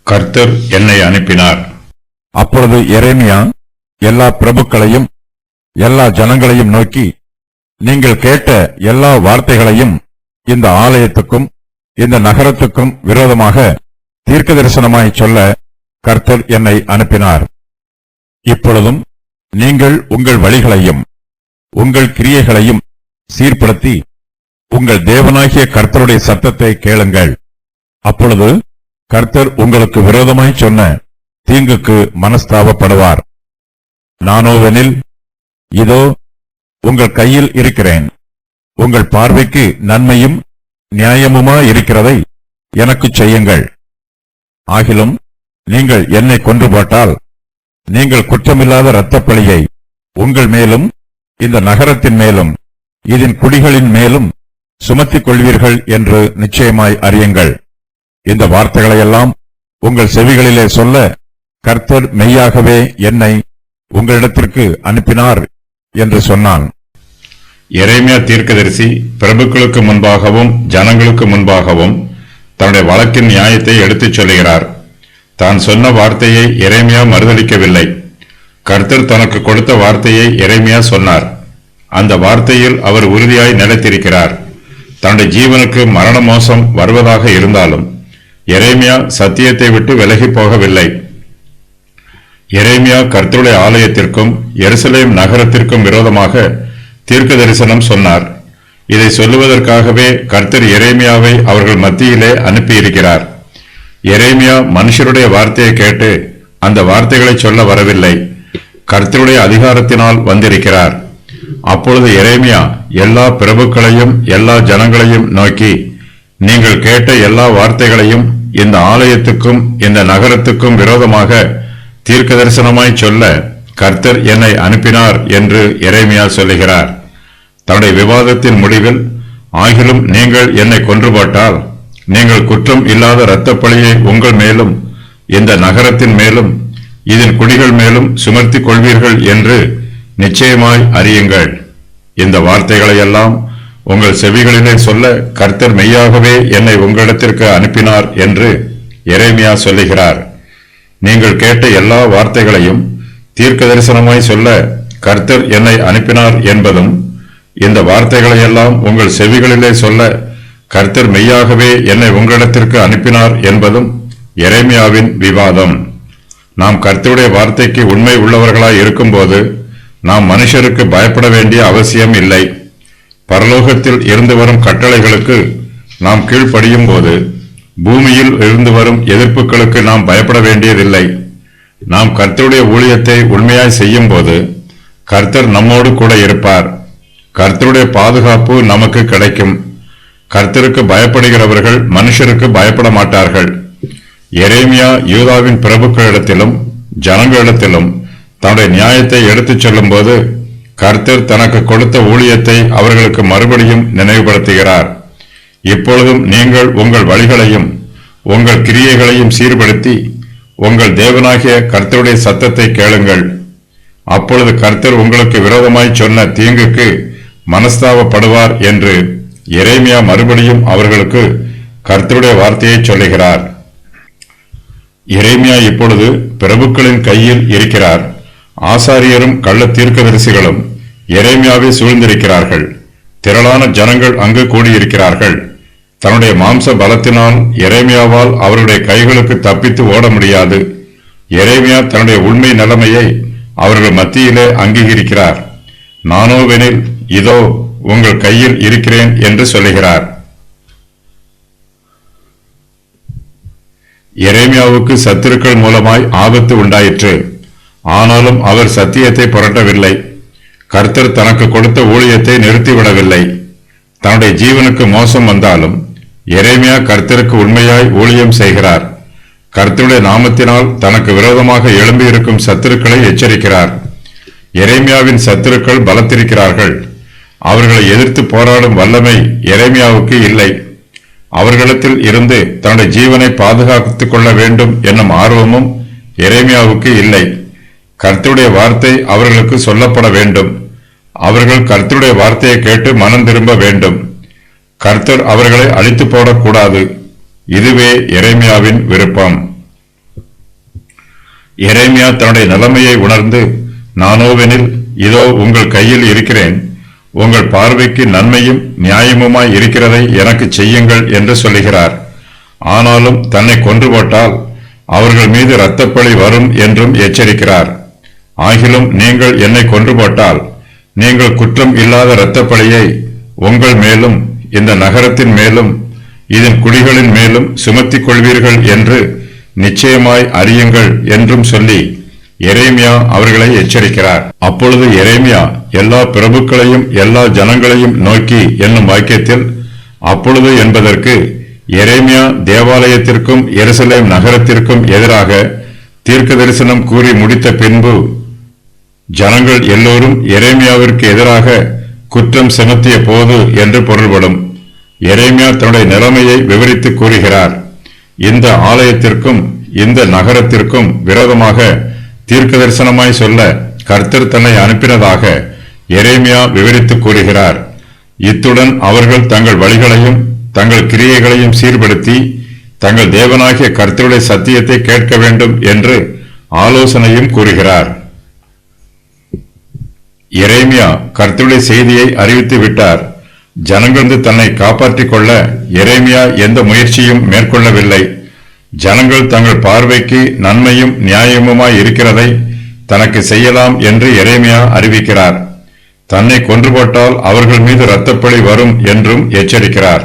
கர்த்தர் என்னை அனுப்பினார். அப்பொழுது எரேமியா எல்லா பிரபுக்களையும் எல்லா ஜனங்களையும் நோக்கி, நீங்கள் கேட்ட எல்லா வார்த்தைகளையும் இந்த ஆலயத்துக்கும் இந்த நகரத்துக்கும் விரோதமாக தீர்க்க தரிசனமாய் சொல்ல கர்த்தர் என்னை அனுப்பினார். இப்பொழுதும் நீங்கள் உங்கள் வழிகளையும் உங்கள் கிரியைகளையும் சீர்படுத்தி உங்கள் தேவனாகிய கர்த்தருடைய சத்தத்தை கேளுங்கள். அப்பொழுது கர்த்தர் உங்களுக்கு விரோதமாய் சொன்ன தீங்குக்கு மனஸ்தாபப்படுவார். நானோவெனில், இதோ உங்கள் கையில் இருக்கிறேன். உங்கள் பார்வைக்கு நன்மையும் நியாயமுமாயிருக்கிறதை எனக்குச் செய்யுங்கள். ஆகிலும் நீங்கள் என்னை கொன்று போட்டால் நீங்கள் குற்றமில்லாத இரத்தப்பழியை உங்கள் மேலும் இந்த நகரத்தின் மேலும் இதன் குடிகளின் மேலும் சுமத்திக் கொள்வீர்கள் என்று நிச்சயமாய் அறியுங்கள். இந்த வார்த்தைகளையெல்லாம் உங்கள் செவிகளிலே சொல்ல கர்த்தர் மெய்யாகவே என்னை உங்களிடத்திற்கு அனுப்பினார் என்று சொன்னான். எரேமியா தீர்க்கதரிசி பிரபுக்களுக்கு முன்பாகவும் ஜனங்களுக்கு முன்பாகவும் தன்னுடைய வழக்கின் நியாயத்தை எடுத்துச் சொல்லுகிறார். தான் சொன்ன வார்த்தையை எரேமியா மறுதலிக்கவில்லை. கர்த்தர் தனக்கு கொடுத்த வார்த்தையை எரேமியா சொன்னார். அந்த வார்த்தையில் அவர் உறுதியாய் நிலைத்திருக்கிறார். தன்னுடைய ஜீவனுக்கு மரண மோசம் வருவதாக இருந்தாலும் எரேமியா சத்தியத்தை விட்டு விலகி போகவில்லை. எரேமியா கர்த்தருடைய ஆலயத்திற்கும் எருசலேம் நகரத்திற்கும் விரோதமாக தீர்க்க தரிசனம் சொன்னார். இதை சொல்லுவதற்காகவே கர்த்தர் எரேமியாவை அவர்கள் மத்தியிலே அனுப்பியிருக்கிறார். எரேமியா மனுஷருடைய வார்த்தையை கேட்டு அந்த வார்த்தைகளை சொல்ல வரவில்லை, கர்த்தருடைய அதிகாரத்தினால் வந்திருக்கிறார். அப்பொழுது எரேமியா எல்லா பிரபுக்களையும் எல்லா ஜனங்களையும் நோக்கி, நீங்கள் கேட்ட எல்லா வார்த்தைகளையும் இந்த ஆலயத்துக்கும் இந்த நகரத்துக்கும் விரோதமாக தீர்க்க தரிசனமாய் சொல்ல கர்த்தர் என்னை அனுப்பினார் என்று எரேமியா சொல்லுகிறார். தன்னுடைய விவாதத்தின் முடிவில், ஆகிலும் நீங்கள் என்னை கொன்று போட்டால் நீங்கள் குற்றம் இல்லாத இரத்தப்பழியை உங்கள் மேலும் இந்த நகரத்தின் மேலும் இதன் குடிகள் மேலும் சுமர்த்திக் கொள்வீர்கள் என்று நிச்சயமாய் அறியுங்கள். இந்த வார்த்தைகளையெல்லாம் உங்கள் செவிகளிலே சொல்ல கர்த்தர் மெய்யாகவே என்னை உங்களிடத்திற்கு அனுப்பினார் என்று எரேமியா சொல்லுகிறார். நீங்கள் கேட்ட எல்லா வார்த்தைகளையும் தீர்க்க தரிசனமாய் சொல்ல கர்த்தர் என்னை அனுப்பினார் என்பதும், இந்த வார்த்தைகளையெல்லாம் உங்கள் செவிகளிலே சொல்ல கர்த்தர் மெய்யாகவே என்னை உங்களிடத்திற்கு அனுப்பினார் என்பதும் எரேமியாவின் விவாதம். நாம் கர்த்தருடைய வார்த்தைக்கு உண்மை உள்ளவர்களாய் இருக்கும்போது நாம் மனுஷருக்கு பயப்பட வேண்டிய அவசியம் இல்லை. பரலோகத்தில் இருந்து வரும் கட்டளைகளுக்கு நாம் கீழ்ப்படியும் போது பூமியில் இருந்து வரும் எதிர்ப்புகளுக்கு நாம் பயப்பட வேண்டியதில்லை. நாம் கர்த்தருடைய ஊழியத்தை உண்மையாய் செய்யும் போது கர்த்தர் நம்மோடு கூட இருப்பார். கர்த்தருடைய பாதுகாப்பு நமக்கு கிடைக்கும். கர்த்தருக்கு பயப்படுகிறவர்கள் மனுஷருக்கு பயப்பட மாட்டார்கள். எரேமியா யூதாவின் பிரபுக்களிடத்திலும் ஜனங்களிடத்திலும் தன்னுடைய நியாயத்தை எடுத்துச் சொல்லும் போது கர்த்தர் தனக்கு கொடுத்த ஊழியத்தை அவர்களுக்கு மறுபடியும் நினைவுபடுத்துகிறார். இப்பொழுதும் நீங்கள் உங்கள் வழிகளையும் உங்கள் கிரியைகளையும் சீர்படுத்தி உங்கள் தேவனாகிய கர்த்தருடைய சத்தத்தை கேளுங்கள். அப்பொழுது கர்த்தர் உங்களுக்கு விரோதமாய் சொன்ன தீங்குக்கு மனஸ்தாபப்படுவார் என்று எரேமியா மறுபடியும் அவர்களுக்கு கர்த்தருடைய வார்த்தையை சொல்லுகிறார். எரேமியா இப்பொழுது பிரபுக்களின் கையில் இருக்கிறார். ஆசாரியரும் கள்ள தீர்க்கதரிசிகளும் எரேமியாவை சூழ்ந்திருக்கிறார்கள். திரளான ஜனங்கள் அங்கு கூடியிருக்கிறார்கள். தன்னுடைய மாம்ச பலத்தினால் எரேமியாவால் அவருடைய கைகளுக்கு தப்பித்து ஓட முடியாது. எரேமியா தன்னுடைய உண்மை நிலைமையை அவர்கள் மத்தியிலே அங்கீகரிக்கிறார். நானோவெனில், இதோ உங்கள் கையில் இருக்கிறேன் என்று சொல்லுகிறார். எரேமியாவுக்கு சத்துருக்கள் மூலமாய் ஆபத்து உண்டாயிற்று. ஆனாலும் அவர் சத்தியத்தை புரட்டவில்லை. கர்த்தர் தனக்கு கொடுத்த ஊழியத்தை நிறுத்திவிடவில்லை. தன்னுடைய ஜீவனுக்கு மோசம் வந்தாலும் எரேமியா கர்த்தருக்கு உண்மையாய் ஊழியம் செய்கிறார். கர்த்தருடைய நாமத்தினால் தனக்கு விரோதமாக எழும்பியிருக்கும் சத்துருக்களை எச்சரிக்கிறார். எரேமியாவின் சத்துருக்கள் பலத்திருக்கிறார்கள். அவர்களை எதிர்த்து போராடும் வல்லமை எரேமியாவுக்கு இல்லை. அவர்களிடத்தில் இருந்து தன்னுடைய ஜீவனை பாதுகாத்துக் கொள்ள வேண்டும் என்னும் ஆர்வமும் எரேமியாவுக்கு இல்லை. கர்த்தருடைய வார்த்தை அவர்களுக்கு சொல்லப்பட வேண்டும். அவர்கள் கர்த்தருடைய வார்த்தையை கேட்டு மனம் திரும்ப வேண்டும். கர்த்தர் அவர்களை அழித்து போடக்கூடாது. இதுவே எரேமியாவின் விருப்பம். எரேமியா தன்னுடைய நிலைமையை உணர்ந்து, நானோவெனில் இதோ உங்கள் கையில் இருக்கிறேன், உங்கள் பார்வைக்கு நன்மையும் நியாயமுமாய் இருக்கிறதை எனக்கு செய்யுங்கள் என்று சொல்லுகிறார். ஆனாலும் தன்னை கொன்று போட்டால் அவர்கள் மீது இரத்தப்பழி வரும் என்றும் எச்சரிக்கிறார். ஆகிலும் நீங்கள் என்னை கொன்று போட்டால் நீங்கள் குற்றம் இல்லாத இரத்தப்பழியை உங்கள் மேலும் இந்த நகரத்தின் மேலும் இதன் குடிகளின் மேலும் சுமத்திக் கொள்வீர்கள் என்று நிச்சயமாய் அறியுங்கள் என்றும் சொல்லி எரேமியா அவர்களை எச்சரிக்கிறார். அப்பொழுது எரேமியா எல்லா பிரபுக்களையும் எல்லா ஜனங்களையும் நோக்கி என்னும் வாக்கியத்தில் அப்பொழுது என்பதற்கு எரேமியா தேவாலயத்திற்கும் எருசலேம் நகரத்திற்கும் எதிராக தீர்க்க தரிசனம் கூறி முடித்த பின்பு ஜனங்கள் எல்லோரும் எரேமியாவிற்கு எதிராக குற்றம் சுமத்திய போது என்று பொருள்படும். எரேமியா தன்னுடைய நிலைமையை விவரித்து கூறுகிறார். இந்த ஆலயத்திற்கும் இந்த நகரத்திற்கும் விரோதமாக தீர்க்க தரிசனமாய் சொல்ல கர்த்தர் தன்னை அனுப்பினதாக எரேமியா விவரித்து கூறுகிறார். இத்துடன் அவர்கள் தங்கள் வழிகளையும் தங்கள் கிரியைகளையும் சீர்படுத்தி தங்கள் தேவனாகிய கர்த்தருடைய சத்தியத்தை கேட்க வேண்டும் என்று ஆலோசனையும் கூறுகிறார். எரேமியா கர்த்தருடைய செய்தியை அறிவித்து விட்டார். ஜனங்கள் தன்னை காப்பாற்றிக் கொள்ள எரேமியா எந்த முயற்சியும் மேற்கொள்ளவில்லை. ஜனங்கள் தங்கள் பார்வைக்கு நன்மையும் நியாயமுமாய் இருக்கிறதை தனக்கு செய்யலாம் என்று எரேமியா அறிவிக்கிறார். தன்னை கொன்று போட்டால் அவர்கள் மீது இரத்தப்பழி வரும் என்றும் எச்சரிக்கிறார்.